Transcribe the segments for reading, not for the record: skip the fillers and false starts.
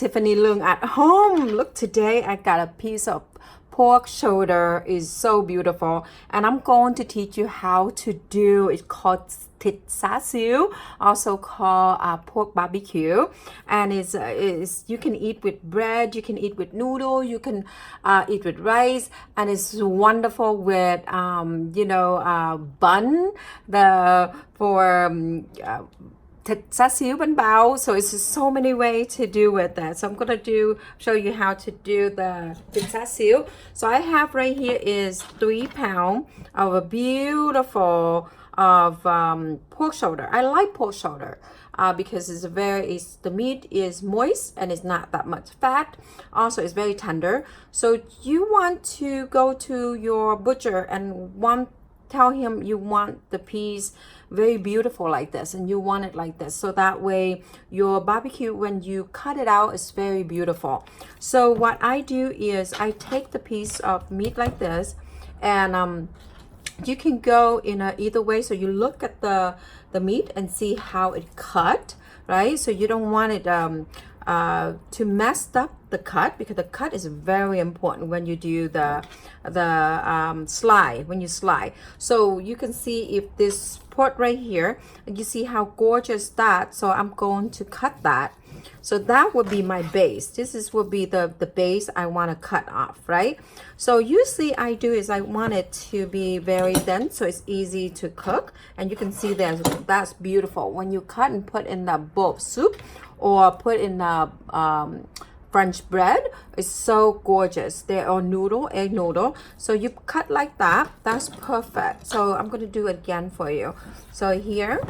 Tiffany Lung at home. Look, today I got a piece of pork shoulder. Is so beautiful, and I'm going to teach you how to do. It's called Thịt Xá Xíu, also called pork barbecue, and is you can eat with bread, you can eat with noodle, you can eat with rice, and it's wonderful with bun Thịt Xá Xíu bánh bao. So it's so many ways to do with that. So I'm gonna show you how to do the Thịt Xá Xíu. So I have right here is 3 pounds of a beautiful pork shoulder. I like pork shoulder because the meat is moist and it's not that much fat. Also, it's very tender. So you want to go to your butcher and tell him you want the piece very beautiful like this, and you want it like this, so that way your barbecue, when you cut it out, is very beautiful. So what I do is I take the piece of meat like this, and you can go in either way. So you look at the meat and see how it cut, right? So you don't want it to mess up the cut, because the cut is very important when you do the slide, when you slide. So you can see if this part right here, you see how gorgeous that. So I'm going to cut that. So that would be my base. Will be the base I want to cut off, right? So usually I do is I want it to be very thin, so it's easy to cook. And you can see that's beautiful. When you cut and put in the bowl of soup or put in the French bread, it's so gorgeous. They are egg noodle. So you cut like that. That's perfect. So I'm going to do it again for you. So here.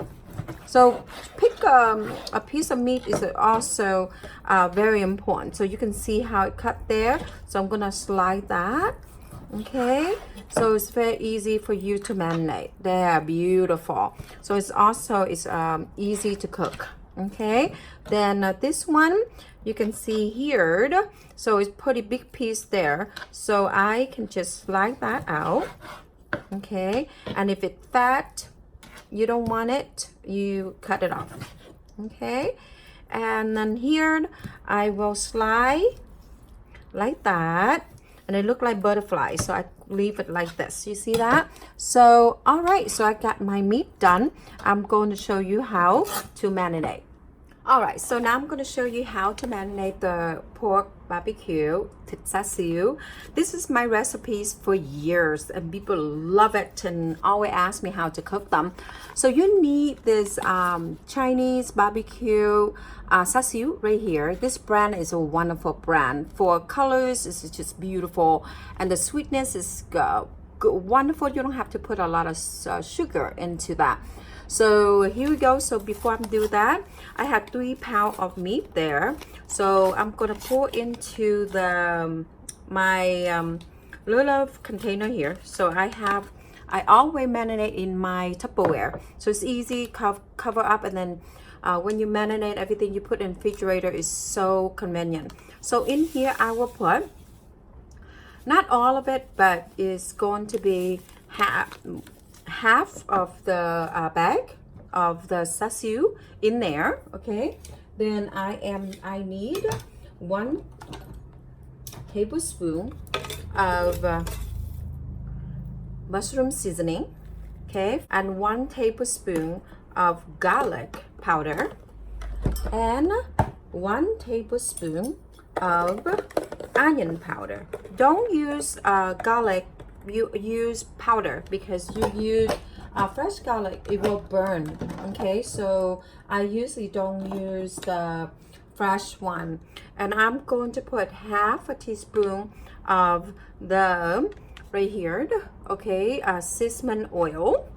So pick a piece of meat is also very important. So you can see how it cut there. So I'm going to slide that. Okay. So it's very easy for you to marinate. They're beautiful. So it's also easy to cook. Okay. Then this one, you can see here. So it's pretty big piece there. So I can just slide that out. Okay. And if it's fat, you don't want it, you cut it off. Okay. And then here I will slide like that, and it look like butterfly, so I leave it like this. You see that? So all right, so I got my meat done. I'm going to show you how to marinate. All right, so now I'm going to show you how to marinate the pork barbecue, Thịt Xá Xíu. This is my recipes for years, and people love it and always ask me how to cook them. So you need this Chinese barbecue Xá Xíu right here. This brand is a wonderful brand. For colors, it's just beautiful, and the sweetness is wonderful. You don't have to put a lot of sugar into that. So here we go. So before I do that, I have 3 pounds of meat there. So I'm gonna pour into my little container here. So I always marinate in my Tupperware. So it's easy, cover up, and then when you marinate everything, you put in refrigerator is so convenient. So in here I will put, not all of it, but it's going to be half of the bag of the Xá Xíu in there. Okay, then I need 1 tablespoon of mushroom seasoning, okay, and 1 tablespoon of garlic powder, and 1 tablespoon of onion powder. Don't use garlic, you use powder, because you use fresh garlic, it will burn. Okay, so I usually don't use the fresh one. And I'm going to put half a teaspoon of the right here, okay, sesame oil.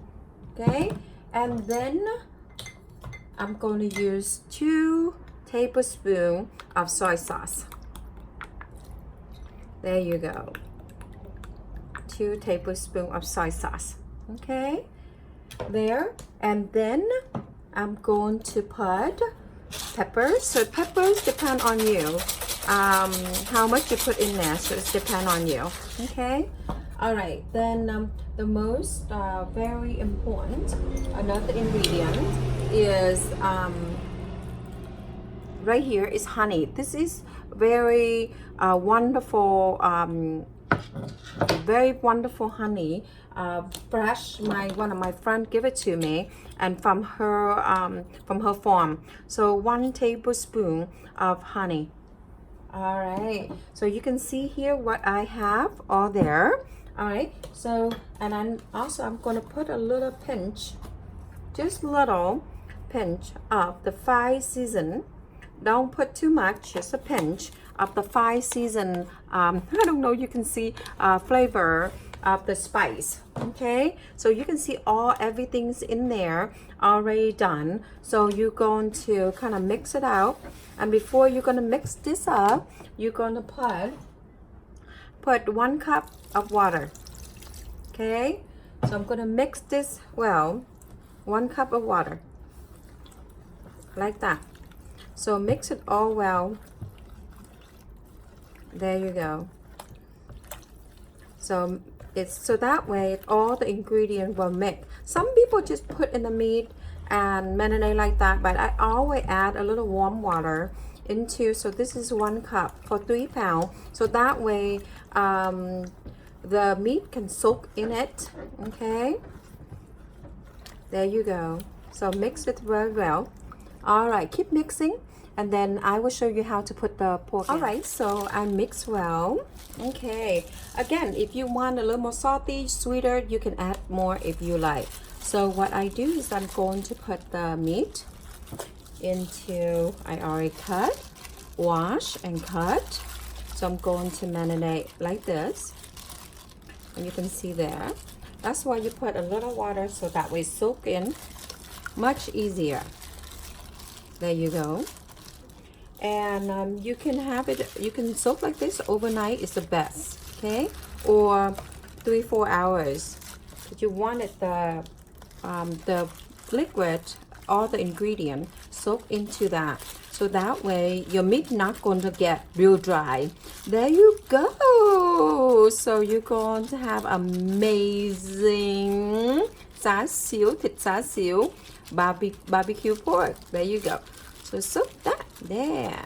Okay, and then I'm going to use 2 tablespoons of soy sauce. There you go. 2 tablespoons of soy sauce. Okay, there. And then I'm going to put peppers. So peppers depend on you, how much you put in there, so it depends on you. Okay, all right. Then the most very important, another ingredient is right here is honey. This is very wonderful, very wonderful honey. Fresh, one of my friends give it to me, and from her farm. So 1 tablespoon of honey. All right, so you can see here what I have all there. All right, so and I'm going to put a little pinch, just little pinch of the 5 season. Don't put too much, just a pinch of the 5 season. I don't know, you can see flavor of the spice. Okay, so you can see everything's in there already done. So you're going to kind of mix it out, and before you're going to mix this up, you're going to put 1 cup of water. Okay, so I'm going to mix this well, 1 cup of water like that. So mix it all well. There you go. So that way all the ingredients will mix. Some people just put in the meat and marinate like that, but I always add a little warm water into. So this is 1 cup for 3 pounds. So that way the meat can soak in it. Okay, there you go. So mix it very well. All right, keep mixing, and then I will show you how to put the pork in. All right, so I mix well. Okay, again, if you want a little more salty, sweeter, you can add more if you like. So what I do is I'm going to put the meat into, I already cut, wash and cut. So I'm going to marinate like this, and you can see there. That's why you put a little water, so that way soak in much easier. There you go. And you can have it, you can soak like this overnight is the best. Okay, or 3-4 hours. But you wanted the liquid, all the ingredient soak into that, so that way your meat not going to get real dry. There you go. So you're going to have amazing Xá Xíu, Thịt Xá Xíu barbecue pork. There you go. So soak that there.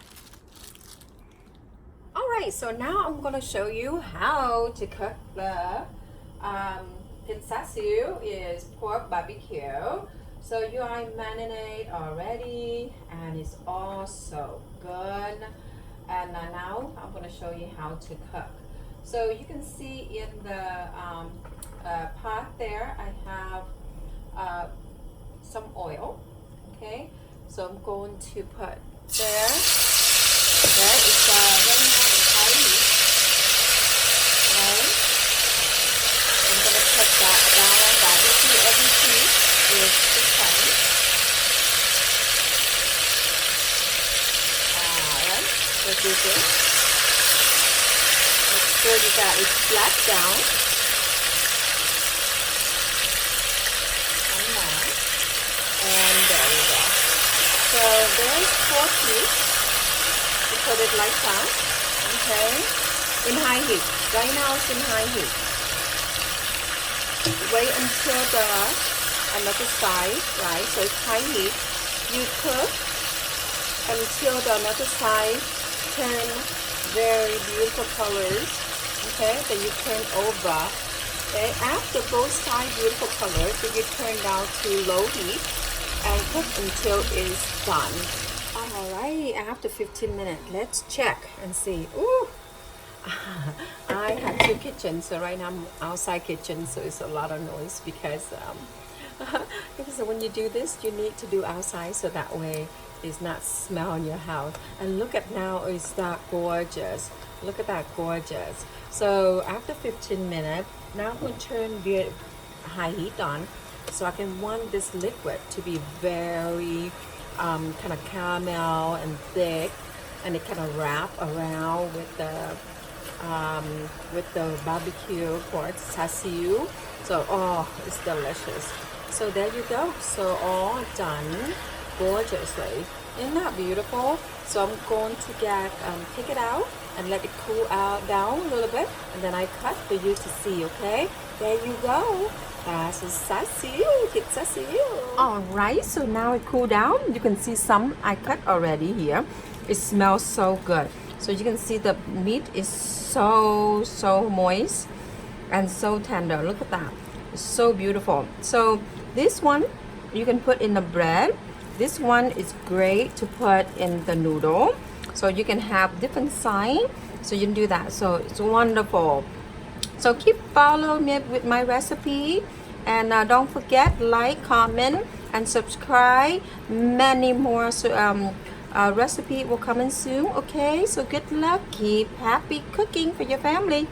All right, so now I'm going to show you how to cook the Thịt Xá Xíu is pork barbecue. So you are marinate already, and it's all so good. And now I'm going to show you how to cook. So you can see in the pot there, I have some oil. Okay, so I'm going to put there. There is right now it's high heat. Right? I'm going to put that down like that. You see every piece is the same. Alright, so do this. Make sure you got it flat down. And there we go. So there's 4 pieces. You put it like that. Okay. In high heat. Right now it's in high heat. Wait until the another side, right? So it's high heat. You cook until the another side turn very beautiful colors. Okay. Then you turn over. Okay. After both sides beautiful colors, then you turn down to low heat and cook until it's done. Alright, after 15 minutes, let's check and see. Ooh, I have 2 kitchens, so right now I'm outside kitchen, so it's a lot of noise because when you do this, you need to do outside, so that way it's not smell in your house. And look at now, is that gorgeous? Look at that gorgeous. So after 15 minutes, now I'm going to turn the high heat on. So I can want this liquid to be very kind of caramel and thick, and it kind of wrap around with the barbecue pork Xá Xíu. So it's delicious. So there you go. So all done gorgeously. Isn't that beautiful? So I'm going to take it out and let it cool out down a little bit, and then I cut for you to see. Okay, there you go. That's a Xá Xíu, thịt Xá Xíu. Alright, so now it cooled down. You can see some I cut already here. It smells so good. So you can see the meat is so moist and so tender. Look at that. It's so beautiful. So this one you can put in the bread. This one is great to put in the noodle. So you can have different size. So you can do that. So it's wonderful. So keep following me with my recipe, and don't forget, like, comment, and subscribe. Many more recipe will come in soon. Okay, so good luck. Keep happy cooking for your family.